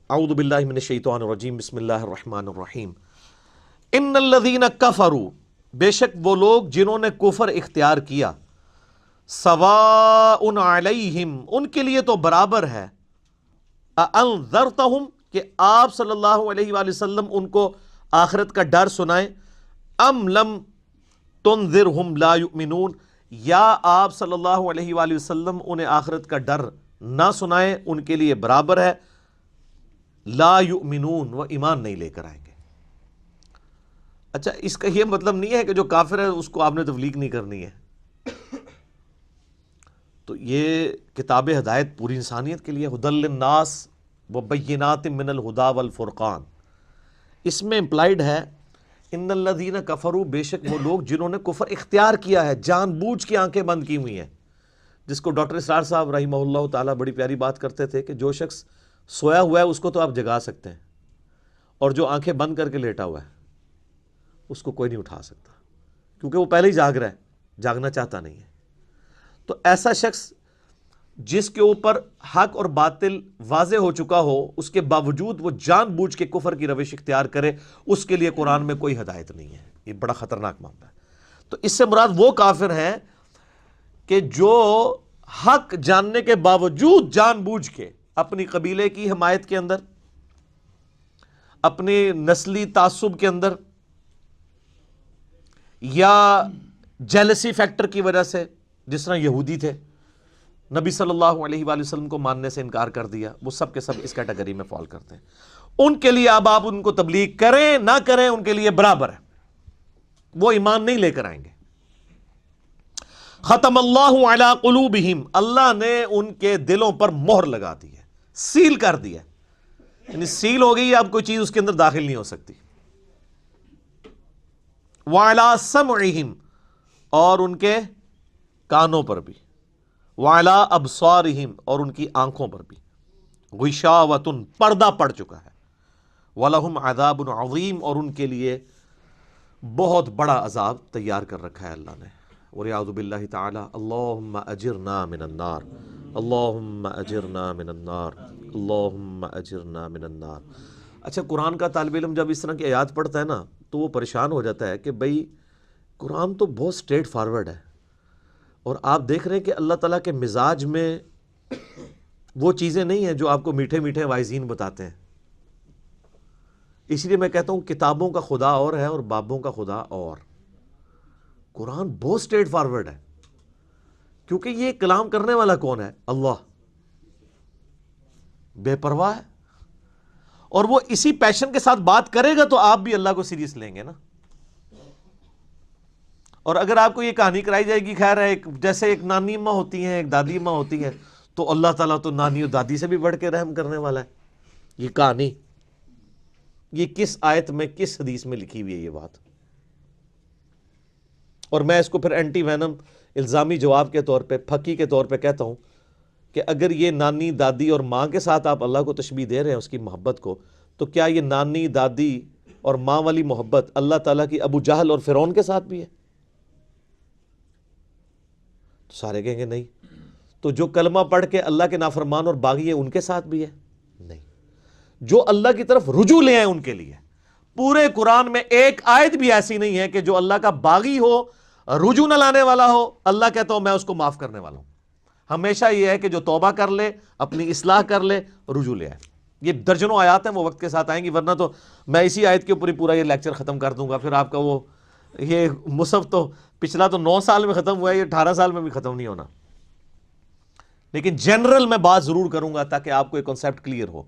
اعوذ باللہ من الشیطان الرجیم بسم اللہ الرحمن الرحیم ان الذین کفروا، بے شک وہ لوگ جنہوں نے کفر اختیار کیا، سواء علیہم، ان کے لیے تو برابر ہے، اانذرتہم، کہ آپ صلی اللہ علیہ وآلہ وسلم ان کو آخرت کا ڈر سنائیں، ام لم تنذرہم لا یؤمنون، یا آپ صلی اللہ علیہ وآلہ وسلم انہیں آخرت کا ڈر نہ سنائیں، ان کے لیے برابر ہے، لا یؤمنون، وہ ایمان نہیں لے کر آئیں گے۔ اچھا، اس کا یہ مطلب نہیں ہے کہ جو کافر ہے اس کو آپ نے تبلیغ نہیں کرنی ہے۔ تو یہ کتاب ہدایت پوری انسانیت کے لیے، ھدی للناس وبینات من الہدی والفرقان، اس میں امپلائیڈ ہے ان الذین کفروا، بے شک وہ لوگ جنہوں نے کفر اختیار کیا ہے، جان بوجھ کے آنکھیں بند کی ہوئی ہیں، جس کو ڈاکٹر اسرار صاحب رحمہ اللہ تعالیٰ بڑی پیاری بات کرتے تھے کہ جو شخص سویا ہوا ہے اس کو تو آپ جگا سکتے ہیں، اور جو آنکھیں بند کر کے لیٹا ہوا ہے اس کو کوئی نہیں اٹھا سکتا، کیونکہ وہ پہلے ہی جاگ رہا ہے، جاگنا چاہتا نہیں ہے۔ تو ایسا شخص جس کے اوپر حق اور باطل واضح ہو چکا ہو، اس کے باوجود وہ جان بوجھ کے کفر کی روش اختیار کرے، اس کے لیے قرآن میں کوئی ہدایت نہیں ہے۔ یہ بڑا خطرناک معاملہ ہے۔ تو اس سے مراد وہ کافر ہیں کہ جو حق جاننے کے باوجود جان بوجھ کے اپنی قبیلے کی حمایت کے اندر، اپنی نسلی تعصب کے اندر، یا جیلسی فیکٹر کی وجہ سے، جس طرح یہودی تھے، نبی صلی اللہ علیہ وآلہ وسلم کو ماننے سے انکار کر دیا، وہ سب کے سب اس کیٹیگری میں فال کرتے ہیں۔ ان کے لیے اب آپ ان کو تبلیغ کریں نہ کریں، ان کے لیے برابر ہے، وہ ایمان نہیں لے کر آئیں گے۔ ختم اللہ علی قلوبہم، اللہ نے ان کے دلوں پر مہر لگا دی ہے، سیل کر دیا ہے، یعنی سیل ہو گئی، اب کوئی چیز اس کے اندر داخل نہیں ہو سکتی۔ وعلی سمعہم، اور ان کے کانوں پر بھی، وعلی ابصارہم، اور ان کی آنکھوں پر بھی، غشاوۃ، پردہ پڑ چکا ہے، وَلَهُمْ عَذَابٌ عَظِيمٌ، اور ان کے لیے بہت بڑا عذاب تیار کر رکھا ہے اللہ نے۔ وَلِعَوْذُ بِاللَّهِ تَعَالَى اللہم اجرنا من النار، اللہم اجرنا من النار، اللہم اجرنا من النار۔ اچھا، قرآن کا طالب علم جب اس طرح کی آیات پڑھتا ہے نا تو وہ پریشان ہو جاتا ہے کہ بھئی قرآن تو بہت سٹریٹ فارورڈ ہے، اور آپ دیکھ رہے ہیں کہ اللہ تعالیٰ کے مزاج میں وہ چیزیں نہیں ہیں جو آپ کو میٹھے میٹھے وائزین بتاتے ہیں۔ اس لیے میں کہتا ہوں کتابوں کا خدا اور ہے اور بابوں کا خدا اور۔ قرآن بہت سٹریٹ فارورڈ ہے، کیونکہ یہ کلام کرنے والا کون ہے؟ اللہ، بے پرواہ ہے، اور وہ اسی پیشن کے ساتھ بات کرے گا تو آپ بھی اللہ کو سیریس لیں گے نا۔ اور اگر آپ کو یہ کہانی کرائی جائے گی، خیر ہے، جیسے ایک نانی اماں ہوتی ہیں، ایک دادی اماں ہوتی ہیں، تو اللہ تعالیٰ تو نانی اور دادی سے بھی بڑھ کے رحم کرنے والا ہے۔ یہ کہانی، یہ کس آیت میں، کس حدیث میں لکھی ہوئی ہے یہ بات؟ اور میں اس کو پھر اینٹی وینم الزامی جواب کے طور پہ، پھکی کے طور پہ کہتا ہوں کہ اگر یہ نانی دادی اور ماں کے ساتھ آپ اللہ کو تشبیہ دے رہے ہیں اس کی محبت کو، تو کیا یہ نانی دادی اور ماں والی محبت اللہ تعالیٰ کی ابو جہل اور فرعون کے ساتھ بھی ہے؟ تو سارے کہیں گے نہیں۔ تو جو کلمہ پڑھ کے اللہ کے نافرمان اور باغی ہے ان کے ساتھ بھی ہے؟ نہیں۔ جو اللہ کی طرف رجوع لے آئے ان کے لیے۔ پورے قرآن میں ایک آیت بھی ایسی نہیں ہے کہ جو اللہ کا باغی ہو، رجوع نہ لانے والا ہو، اللہ کہتا ہوں میں اس کو معاف کرنے والا ہوں۔ ہمیشہ یہ ہے کہ جو توبہ کر لے، اپنی اصلاح کر لے، رجوع لے آئے۔ یہ درجنوں آیات ہیں، وہ وقت کے ساتھ آئیں گی، ورنہ تو میں اسی آیت کے اوپر ہی پورا یہ لیکچر ختم کر دوں گا، پھر آپ کا وہ یہ مصحف تو پچھلا تو 9 سال میں ختم ہوا ہے، یہ 18 سال میں بھی ختم نہیں ہونا۔ لیکن جنرل میں بات ضرور کروں گا تاکہ آپ کو ایک کنسیپٹ کلیئر ہو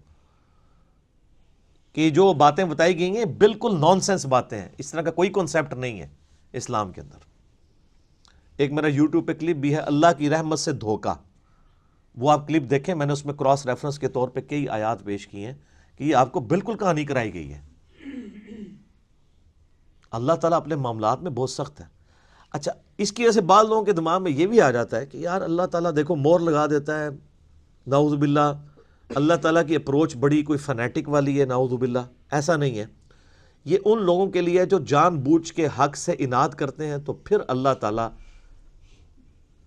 کہ جو باتیں بتائی گئی ہیں بالکل نان سینس باتیں ہیں، اس طرح کا کوئی کنسیپٹ نہیں ہے اسلام کے اندر۔ ایک میرا یوٹیوب پہ کلپ بھی ہے، اللہ کی رحمت سے دھوکہ، وہ آپ کلپ دیکھیں، میں نے اس میں کراس ریفرنس کے طور پہ کئی آیات پیش کی ہیں کہ یہ آپ کو بالکل کہانی کرائی گئی ہے۔ اللہ تعالیٰ اپنے معاملات میں بہت سخت ہے۔ اچھا، اس کی وجہ سے بعض لوگوں کے دماغ میں یہ بھی آ جاتا ہے کہ یار اللہ تعالیٰ دیکھو مور لگا دیتا ہے، نعوذ باللہ، اللہ تعالیٰ کی اپروچ بڑی کوئی فنیٹک والی ہے، نعوذ باللہ۔ ایسا نہیں ہے، یہ ان لوگوں کے لیے جو جان بوجھ کے حق سے اناد کرتے ہیں، تو پھر اللہ تعالیٰ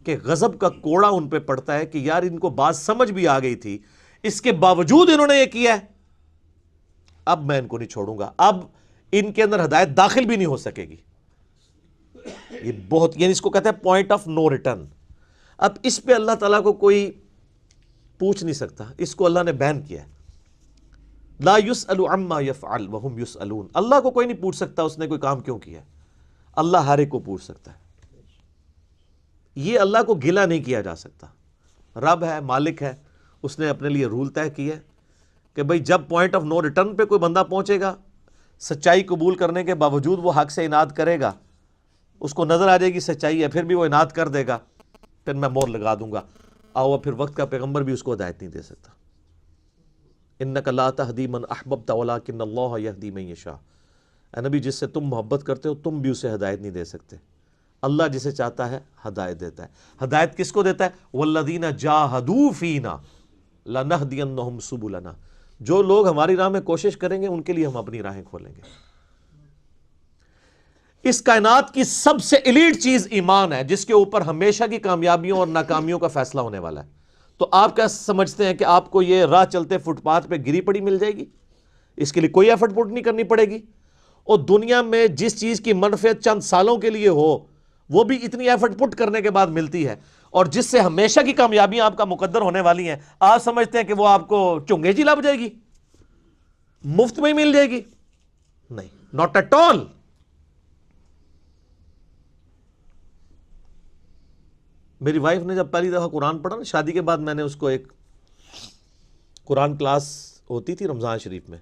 کہ غضب کا کوڑا ان پہ پڑتا ہے کہ یار ان کو بات سمجھ بھی آ گئی تھی، اس کے باوجود انہوں نے یہ کیا ہے۔ اب میں ان کو نہیں چھوڑوں گا، اب ان کے اندر ہدایت داخل بھی نہیں ہو سکے گی. یہ بہت، یعنی اس کو کہتے ہیں پوائنٹ آف نو ریٹرن. اب اس پہ اللہ تعالیٰ کو کوئی پوچھ نہیں سکتا، اس کو اللہ نے بین کیا ہے. لا یسأل عما یفعل وہم یسألون. اللہ کو کوئی نہیں پوچھ سکتا اس نے کوئی کام کیوں کیا ہے، اللہ ہر ایک کو پوچھ سکتا ہے. یہ اللہ کو گلہ نہیں کیا جا سکتا. رب ہے، مالک ہے، اس نے اپنے لیے رول طے کیا ہے کہ بھئی جب پوائنٹ آف نو ریٹرن پہ کوئی بندہ پہنچے گا، سچائی قبول کرنے کے باوجود وہ حق سے اناد کرے گا، اس کو نظر آ جائے گی سچائی ہے، پھر بھی وہ اناد کر دے گا، پھر میں مور لگا دوں گا. آؤ پھر وقت کا پیغمبر بھی اس کو ہدایت نہیں دے سکتا. انک لا تہدی من احببت ولکن اللہ یہدی من یشاء. اے نبی، جس سے تم محبت کرتے ہو تم بھی اسے ہدایت نہیں دے سکتے، اللہ جسے چاہتا ہے ہدایت دیتا ہے. ہدایت کس کو دیتا ہے؟ والذین جاہدوا فینا لنہدینہم سبلنا. جو لوگ ہماری راہ میں کوشش کریں گے ان کے لیے ہم اپنی راہیں کھولیں گے. اس کائنات کی سب سے ایلیٹ چیز ایمان ہے، جس کے اوپر ہمیشہ کی کامیابیوں اور ناکامیوں کا فیصلہ ہونے والا ہے. تو آپ کیا سمجھتے ہیں کہ آپ کو یہ راہ چلتے فٹ پاتھ پہ گری پڑی مل جائے گی؟ اس کے لیے کوئی ایفرٹ پٹ نہیں کرنی پڑے گی. اور دنیا میں جس چیز کی منفعت چند سالوں کے لیے ہو وہ بھی اتنی ایفرٹ پٹ کرنے کے بعد ملتی ہے، اور جس سے ہمیشہ کی کامیابیاں آپ کا مقدر ہونے والی ہیں، آپ سمجھتے ہیں کہ وہ آپ کو چنگے جی لب جائے گی، مفت میں ہی مل جائے گی؟ نہیں، ناٹ ایٹ آل. میری وائف نے جب پہلی دفعہ قرآن پڑھا نا شادی کے بعد، میں نے اس کو ایک قرآن کلاس ہوتی تھی رمضان شریف میں،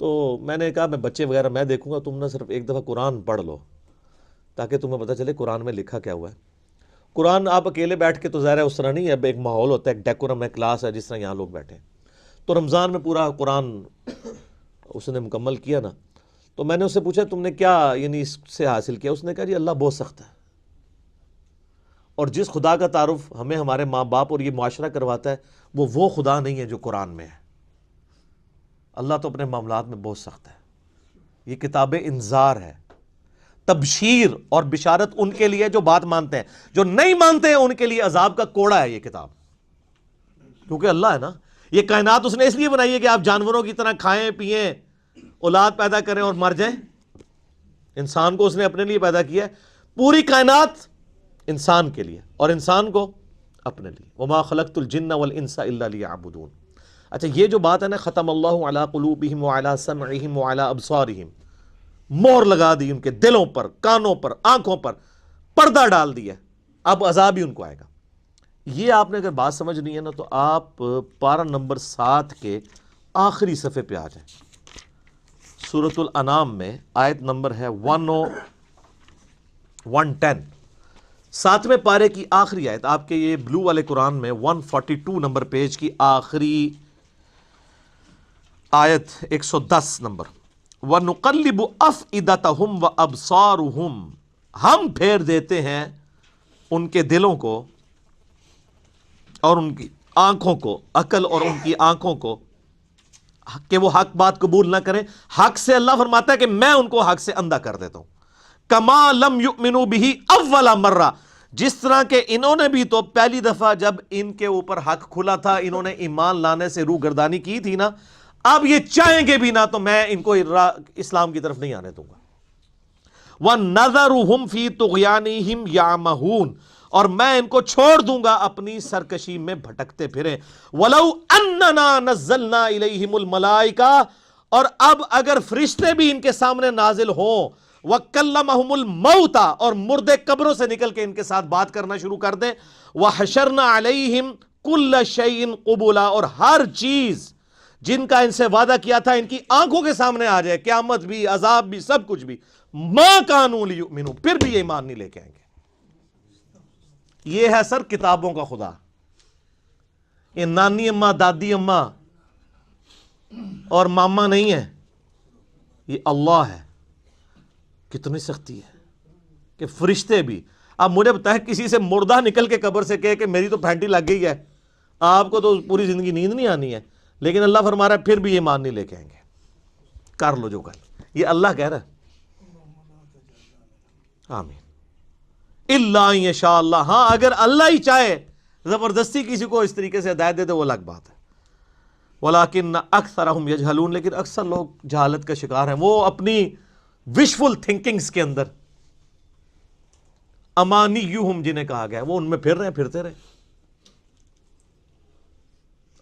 تو میں نے کہا میں بچے وغیرہ میں دیکھوں گا، تم نہ صرف ایک دفعہ قرآن پڑھ لو تاکہ تمہیں پتہ چلے قرآن میں لکھا کیا ہوا ہے. قرآن آپ اکیلے بیٹھ کے تو ظاہر ہے اس طرح نہیں ہے، اب ایک ماحول ہوتا ہے، ایک ڈیکورم ہے، کلاس ہے، جس طرح یہاں لوگ بیٹھے ہیں. تو رمضان میں پورا قرآن اس نے مکمل کیا نا، تو میں نے اس سے پوچھا تم نے کیا یعنی اس سے حاصل کیا؟ اس نے کہا جی اللہ بہت سخت ہے، اور جس خدا کا تعارف ہمیں ہمارے ماں باپ اور یہ معاشرہ کرواتا ہے وہ خدا نہیں ہے جو قرآن میں ہے. اللہ تو اپنے معاملات میں بہت سخت ہے. یہ کتاب انذار ہے، تبشیر اور بشارت ان کے لیے جو بات مانتے ہیں، جو نہیں مانتے ہیں ان کے لیے عذاب کا کوڑا ہے یہ کتاب. کیونکہ اللہ ہے نا، یہ کائنات اس نے اس لیے بنائی ہے کہ آپ جانوروں کی طرح کھائیں پیئیں، اولاد پیدا کریں اور مر جائیں. انسان کو اس نے اپنے لیے پیدا کیا ہے، پوری کائنات انسان کے لیے اور انسان کو اپنے لیے. وما خلقت الجن والانس الا لیعبدون. اچھا یہ جو بات ہے نا ختم اللہ علی قلوبہم وعلی سمعہم وعلی ابصارہم، مہر لگا دی ان کے دلوں پر، کانوں پر، آنکھوں پر، پردہ ڈال دیا، اب عذاب ہی ان کو آئے گا. یہ آپ نے اگر بات سمجھنی ہے نا تو آپ پارہ نمبر 7 کے آخری صفحے پہ آ جائیں. سورۃ الانعام میں آیت نمبر ہے 110، 7ویں پارے کی آخری آیت، آپ کے یہ بلو والے قرآن میں 142 نمبر پیج کی آخری آیت 110 نمبر. وَنُقَلِّبُ أَفْئِدَتَهُمْ وَأَبْصَارُهُمْ. ہم پھیر دیتے ہیں ان کے دلوں کو اور ان کی آنکھوں کو، عقل اور ان کی آنکھوں کو، کہ وہ حق بات قبول نہ کریں. حق سے اللہ فرماتا ہے کہ میں ان کو حق سے اندھا کر دیتا ہوں. کما لم یؤمنوا به اول مرہ، جس طرح کہ انہوں نے بھی تو پہلی دفعہ جب ان کے اوپر حق کھلا تھا انہوں نے ایمان لانے سے روگردانی کی تھی نا، اب یہ چاہیں گے بھی نہ تو میں ان کو اسلام کی طرف نہیں آنے دوں گا. وَنَذَرُهُمْ فِي طُغْيَانِهِمْ يَعْمَهُونَ، اور میں ان کو چھوڑ دوں گا اپنی سرکشی میں بھٹکتے پھریں. وَلَوْ أَنَّنَا نَزَّلْنَا إِلَيْهِمُ الْمَلَائِكَةَ، اور اب اگر فرشتے بھی ان کے سامنے نازل ہوں، وَكَلَّمَهُمُ الْمَوْتَى، اور مردے قبروں سے نکل کے ان کے ساتھ بات کرنا شروع کر دیں. وَحَشَرْنَا عَلَيْهِمْ كُلَّ شَيْءٍ قُبُولًا، اور ہر چیز جن کا ان سے وعدہ کیا تھا ان کی آنکھوں کے سامنے آ جائے، قیامت بھی، عذاب بھی، سب کچھ بھی. مَا كَانُوا لِيُؤْمِنُوا، پھر بھی یہ ایمان نہیں لے کے آئیں گے. یہ ہے سر کتابوں کا خدا. یہ نانی اماں، دادی اماں اور ماما نہیں ہے، یہ اللہ ہے. کتنی سختی ہے کہ فرشتے بھی. اب مجھے بتائیں کسی سے مردہ نکل کے قبر سے کہے کہ میری تو پھینٹی لگ گئی ہے، آپ کو تو پوری زندگی نیند نہیں آنی ہے، لیکن اللہ فرما رہا ہے پھر بھی یہ ایمان نہیں لے کے آئیں گے. کر لو جو کر. یہ اللہ کہہ رہا ہے. آمین. الا ان یشاء اللہ، ہاں اگر اللہ ہی چاہے زبردستی کسی کو اس طریقے سے ہدایت دے دے وہ الگ بات ہے. ولیکن اکثرہم یجہلون، لیکن اکثر لوگ جہالت کا شکار ہیں، وہ اپنی وشفل تھنکنگز کے اندر، امانیہم جنہیں کہا گیا ہے، وہ ان میں پھر رہے ہیں، پھرتے رہے۔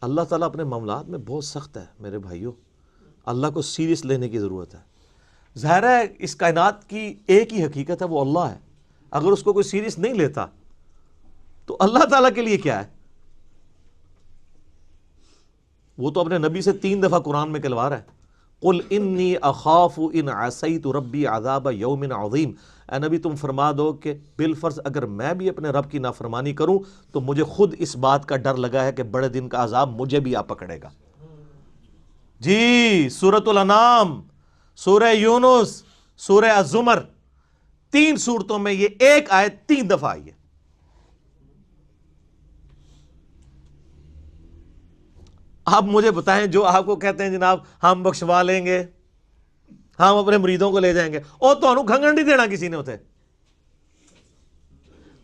اللہ تعالیٰ اپنے معاملات میں بہت سخت ہے میرے بھائیوں، اللہ کو سیریس لینے کی ضرورت ہے۔ ظاہر ہے اس کائنات کی ایک ہی حقیقت ہے، وہ اللہ ہے، اگر اس کو کوئی سیریس نہیں لیتا تو اللہ تعالیٰ کے لیے کیا ہے؟ وہ تو اپنے نبی سے 3 دفعہ قرآن میں کہلوا رہا ہے، قل انی اخاف ان عصیت ربی عذاب یوم عظیم، اے نبی تم فرما دو کہ بالفرض اگر میں بھی اپنے رب کی نافرمانی کروں تو مجھے خود اس بات کا ڈر لگا ہے کہ بڑے دن کا عذاب مجھے بھی آ پکڑے گا۔ جی سورۃ الانعام، سورہ یونس، سورہ الزمر، 3 سورتوں میں یہ ایک آیت 3 دفعہ آئی ہے۔ آپ مجھے بتائیں، جو آپ کو کہتے ہیں جناب ہم بخشوا لیں گے، ہم اپنے مریدوں کو لے جائیں گے، اور تو انہوں کھنگن نہیں دینا کسی نے ہوتے،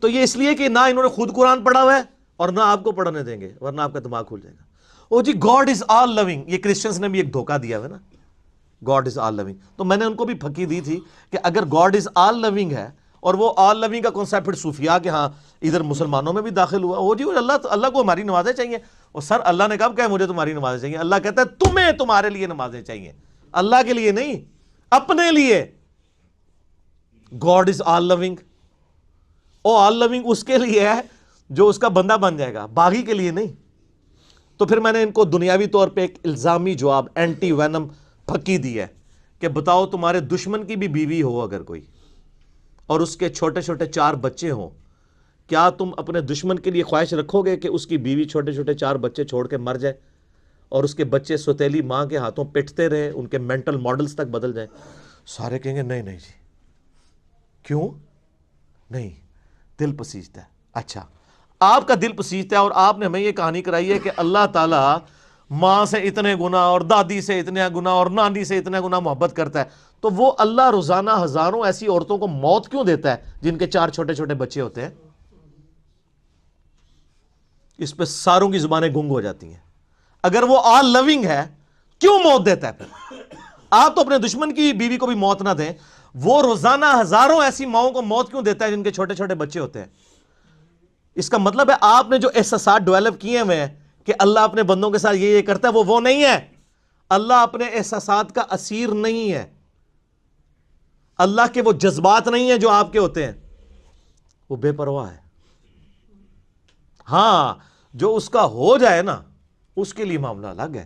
تو یہ اس لیے کہ نہ انہوں نے خود قرآن پڑھا ہوا ہے اور نہ آپ کو پڑھنے دیں گے، ورنہ آپ کا دماغ کھل جائے گا۔ او جی گاڈ از آل لونگ، یہ کرسچنز نے بھی ایک دھوکہ دیا ہے نا، گاڈ از آل لونگ، تو میں نے ان کو بھی پھکی دی تھی کہ اگر گاڈ از آل لونگ ہے اور وہ آل لونگ کا کنسیپٹ پھر صوفیاء کے ہاں ادھر مسلمانوں میں بھی داخل ہوا، وہ جی اللہ کو ہماری نمازیں چاہیے، اور سر اللہ نے کب کہا مجھے تمہاری نمازیں چاہیے؟ اللہ کہتا ہے تمہیں تمہارے لیے نمازیں چاہیے، اللہ کے لیے نہیں، اپنے لیے۔ گاڈ از آل لونگ، او آل لونگ اس کے لیے ہے جو اس کا بندہ بن جائے گا، باغی کے لیے نہیں۔ تو پھر میں نے ان کو دنیاوی طور پہ ایک الزامی جواب، اینٹی وینم پھکی دی ہے کہ بتاؤ تمہارے دشمن کی بھی بیوی ہو اگر کوئی، اور اس کے چھوٹے چھوٹے 4 بچے ہوں، کیا تم اپنے دشمن کے لیے خواہش رکھو گے کہ اس کی بیوی چھوٹے چھوٹے 4 بچے چھوڑ کے مر جائے اور اس کے بچے سوتیلی ماں کے ہاتھوں پٹتے رہے، ان کے مینٹل ماڈلز تک بدل جائیں؟ سارے کہیں گے نہیں نہیں جی، کیوں نہیں؟ دل پسیجتا ہے۔ اچھا آپ کا دل پسیجتا ہے اور آپ نے ہمیں یہ کہانی کرائی ہے کہ اللہ تعالیٰ ماں سے اتنے گنا اور دادی سے اتنے گنا اور نانی سے اتنے گنا محبت کرتا ہے، تو وہ اللہ روزانہ ہزاروں ایسی عورتوں کو موت کیوں دیتا ہے جن کے 4 چھوٹے چھوٹے بچے ہوتے ہیں؟ اس پہ ساروں کی زبانیں گنگ ہو جاتی ہیں۔ اگر وہ آل لونگ ہے کیوں موت دیتا ہے پھر؟ آپ تو اپنے دشمن کی بیوی کو بھی موت نہ دیں، وہ روزانہ ہزاروں ایسی ماؤں کو موت کیوں دیتا ہے جن کے چھوٹے چھوٹے بچے ہوتے ہیں؟ اس کا مطلب ہے آپ نے جو احساسات ڈیولپ کیے ہوئے ہیں کہ اللہ اپنے بندوں کے ساتھ یہ کرتا ہے، وہ نہیں ہے۔ اللہ اپنے احساسات کا اسیر نہیں ہے، اللہ کے وہ جذبات نہیں ہیں جو آپ کے ہوتے ہیں، وہ بے پرواہ ہے۔ ہاں جو اس کا ہو جائے نا اس کے لیے معاملہ الگ ہے۔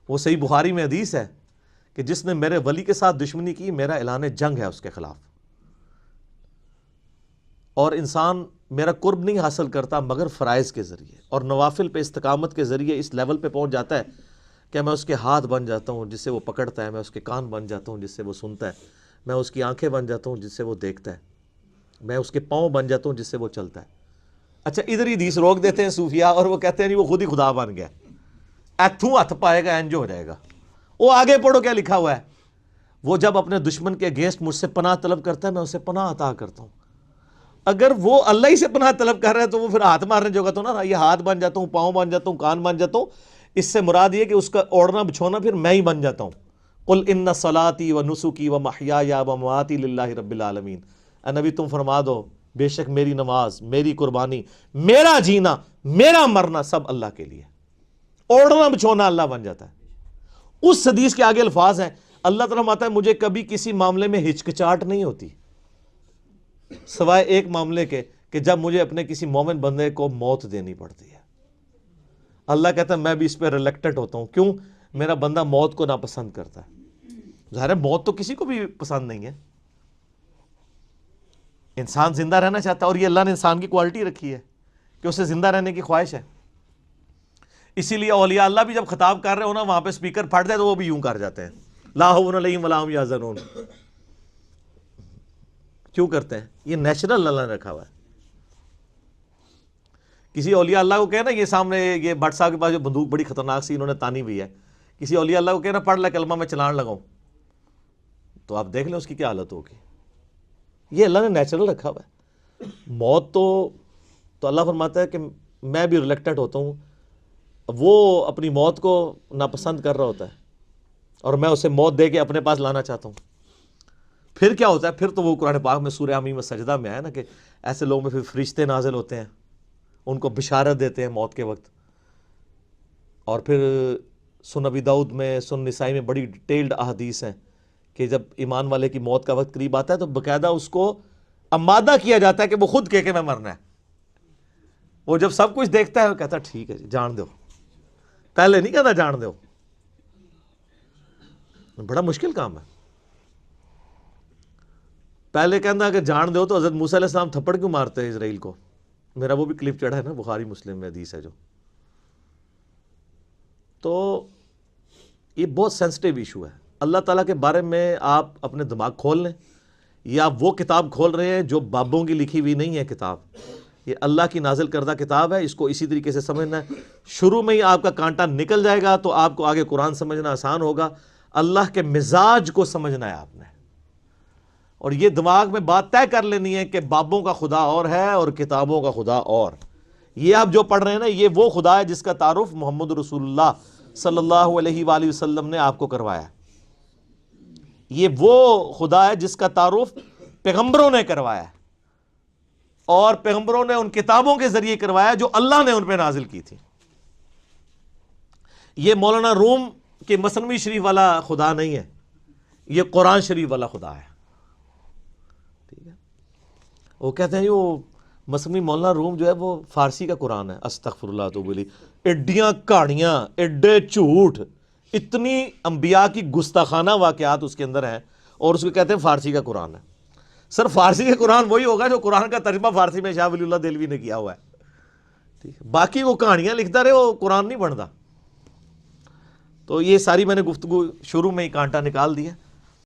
وہ صحیح بخاری میں حدیث ہے کہ جس نے میرے ولی کے ساتھ دشمنی کی میرا اعلان جنگ ہے اس کے خلاف، اور انسان میرا قرب نہیں حاصل کرتا مگر فرائض کے ذریعے اور نوافل پہ استقامت کے ذریعے اس لیول پہ پہنچ جاتا ہے کہ میں اس کے ہاتھ بن جاتا ہوں جس سے وہ پکڑتا ہے، میں اس کے کان بن جاتا ہوں جس سے وہ سنتا ہے، میں اس کی آنکھیں بن جاتا ہوں جس سے وہ دیکھتا ہے، میں اس کے پاؤں بن جاتا ہوں جس سے وہ چلتا ہے۔ اچھا ادھر ہی حدیث روک دیتے ہیں صوفیاء اور وہ کہتے ہیں جی وہ خود ہی خدا بن گیا، ایتھوں ہاتھ پائے گا انج ہو جائے گا۔ وہ آگے پڑھو کیا لکھا ہوا ہے، وہ جب اپنے دشمن کے اگینسٹ مجھ سے پناہ طلب کرتا ہے میں اسے پناہ عطا کرتا ہوں۔ اگر وہ اللہ ہی سے پناہ طلب کر رہا ہے تو وہ پھر ہاتھ مارنے جو گا تو نا یہ ہاتھ بن جاتا ہوں، پاؤں بن جاتا ہوں، کان بن جاتا ہوں، اس سے مراد یہ کہ اس کا اوڑھنا بچھونا پھر میں ہی بن جاتا ہوں۔ قل ان صلاتی و نسکی و محیایا و مماتی للہ رب العالمین، اے نبی تم فرما دو بے شک میری نماز، میری قربانی، میرا جینا، میرا مرنا سب اللہ کے لیے۔ اوڑھنا بچھونا اللہ بن جاتا ہے۔ اس حدیث کے آگے الفاظ ہیں، اللہ تعالیٰ فرماتا ہے مجھے کبھی کسی معاملے میں ہچکچاہٹ نہیں ہوتی سوائے ایک معاملے کے کہ جب مجھے اپنے کسی مومن بندے کو موت دینی پڑتی ہے۔ اللہ کہتا ہے میں بھی اس پہ ریلیکٹڈ ہوتا ہوں، کیوں؟ میرا بندہ موت کو ناپسند کرتا ہے۔ ظاہر ہے موت تو کسی کو بھی پسند نہیں ہے، انسان زندہ رہنا چاہتا ہے، اور یہ اللہ نے انسان کی کوالٹی رکھی ہے کہ اسے زندہ رہنے کی خواہش ہے۔ اسی لیے اولیاء اللہ بھی جب خطاب کر رہے ہو نا وہاں پہ سپیکر پھٹ جائے تو وہ بھی یوں کر جاتے ہیں، لا خوف علیہم ولا ہم یحزنون۔ کیوں کرتے ہیں؟ یہ نیچرل اللہ نے رکھا ہوا ہے۔ کسی اولیاء اللہ کو کہنا یہ سامنے یہ بٹ صاحب کے پاس جو بندوق بڑی خطرناک سی انہوں نے تانی ہوئی ہے، کسی اولیاء اللہ کو کہنا پڑھ لے کلمہ میں چلان لگاؤں، تو آپ دیکھ لیں اس کی کیا حالت ہوگی۔ یہ اللہ نے نیچرل رکھا ہوا ہے۔ موت تو اللہ فرماتا ہے کہ میں بھی ریلیکٹڈ ہوتا ہوں وہ اپنی موت کو ناپسند کر رہا ہوتا ہے اور میں اسے موت دے کے اپنے پاس لانا چاہتا ہوں، پھر کیا ہوتا ہے؟ پھر تو وہ قرآن پاک میں سورہ حمیم سجدہ میں آیا نا کہ ایسے لوگوں میں پھر فرشتے نازل ہوتے ہیں، ان کو بشارت دیتے ہیں موت کے وقت. اور پھر سن ابی داؤد میں، سن نسائی میں بڑی ڈیٹیلڈ احادیث ہیں کہ جب ایمان والے کی موت کا وقت قریب آتا ہے تو باقاعدہ اس کو آمادہ کیا جاتا ہے کہ وہ خود کہے کہ میں مرنا ہے. وہ جب سب کچھ دیکھتا ہے وہ کہتا ہے ٹھیک ہے جی جان دو، پہلے نہیں کہتا جان دو. بڑا مشکل کام ہے. پہلے کہنا کہ جان دو تو حضرت موسیٰ علیہ السلام تھپڑ کیوں مارتے ہیں اسرائیل کو؟ میرا وہ بھی کلپ چڑھا ہے نا، بخاری مسلم میں حدیث ہے جو. تو یہ بہت سینسٹیو ایشو ہے. اللہ تعالیٰ کے بارے میں آپ اپنے دماغ کھول لیں، یا وہ کتاب کھول رہے ہیں جو بابوں کی لکھی ہوئی نہیں ہے کتاب، یہ اللہ کی نازل کردہ کتاب ہے. اس کو اسی طریقے سے سمجھنا ہے. شروع میں ہی آپ کا کانٹا نکل جائے گا تو آپ کو آگے قرآن سمجھنا آسان ہوگا. اللہ کے مزاج کو سمجھنا ہے آپ نے، اور یہ دماغ میں بات طے کر لینی ہے کہ بابوں کا خدا اور ہے اور کتابوں کا خدا اور. یہ آپ جو پڑھ رہے ہیں نا، یہ وہ خدا ہے جس کا تعارف محمد رسول اللہ صلی اللہ علیہ وآلہ وسلم نے آپ کو کروایا. یہ وہ خدا ہے جس کا تعارف پیغمبروں نے کروایا ہے، اور پیغمبروں نے ان کتابوں کے ذریعے کروایا جو اللہ نے ان پہ نازل کی تھی. یہ مولانا روم کے مثنوی شریف والا خدا نہیں ہے، یہ قرآن شریف والا خدا ہے. ٹھیک ہے. وہ کہتے ہیں وہ مثنوی مولانا روم جو ہے وہ فارسی کا قرآن ہے. استغفر اللہ تو بولی ایڈیاں کہانیاں، ایڈے جھوٹ، اتنی انبیاء کی گستاخانہ واقعات اس کے اندر ہیں، اور اس کو کہتے ہیں فارسی کا قرآن ہے. سر فارسی کا قرآن وہی ہوگا جو قرآن کا ترجمہ فارسی میں شاہ ولی اللہ دہلوی نے کیا ہوا ہے. ٹھیک ہے. باقی وہ کہانیاں لکھتا رہے، وہ قرآن نہیں بنتا. تو یہ ساری میں نے گفتگو شروع میں ہی کانٹا نکال دیا.